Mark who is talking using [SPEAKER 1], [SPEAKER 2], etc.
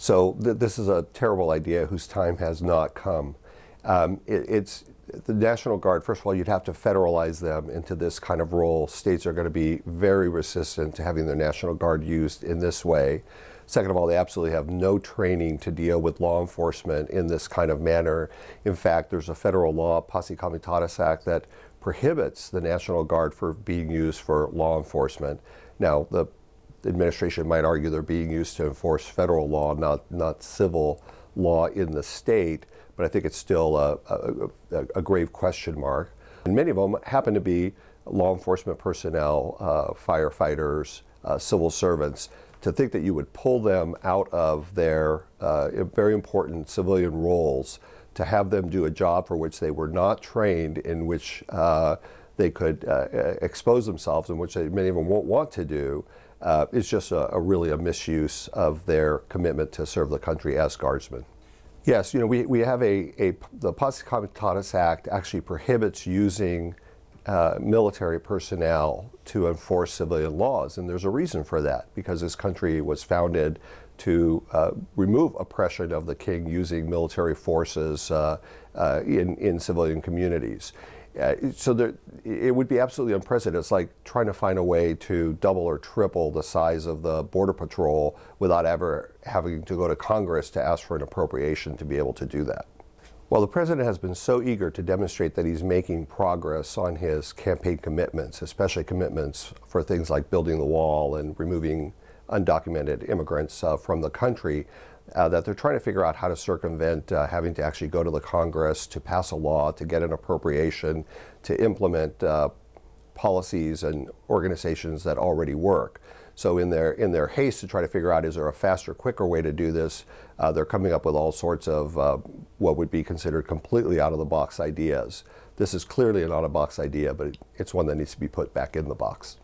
[SPEAKER 1] So this is a terrible idea whose time has not come. It's the National Guard. First of all, you'd have to federalize them into this kind of role. States are going to be very resistant to having their National Guard used in this way. Second of all, they absolutely have no training to deal with law enforcement in this kind of manner. In fact, there's a federal law, Posse Comitatus Act, that prohibits the National Guard from being used for law enforcement. Now, the administration might argue they're being used to enforce federal law, not civil law in the state, but I think it's still a grave question mark. And many of them happen to be law enforcement personnel, firefighters, civil servants. To think that you would pull them out of their very important civilian roles to have them do a job for which they were not trained, in which they could expose themselves, in which many of them won't want to do, is just really a misuse of their commitment to serve the country as guardsmen. Yes, we have the Posse Comitatus Act actually prohibits using military personnel to enforce civilian laws, and there's a reason for that, because this country was founded to remove oppression of the king using military forces in civilian communities. So it would be absolutely unprecedented. It's like trying to find a way to double or triple the size of the Border Patrol without ever having to go to Congress to ask for an appropriation to be able to do that. Well, the president has been so eager to demonstrate that he's making progress on his campaign commitments, especially commitments for things like building the wall and removing undocumented immigrants from the country, that they're trying to figure out how to circumvent having to actually go to the Congress to pass a law, to get an appropriation, to implement policies and organizations that already work. So in their haste to try to figure out, is there a faster, quicker way to do this, they're coming up with all sorts of what would be considered completely out-of-the-box ideas. This is clearly an out-of-the-box idea, but it's one that needs to be put back in the box.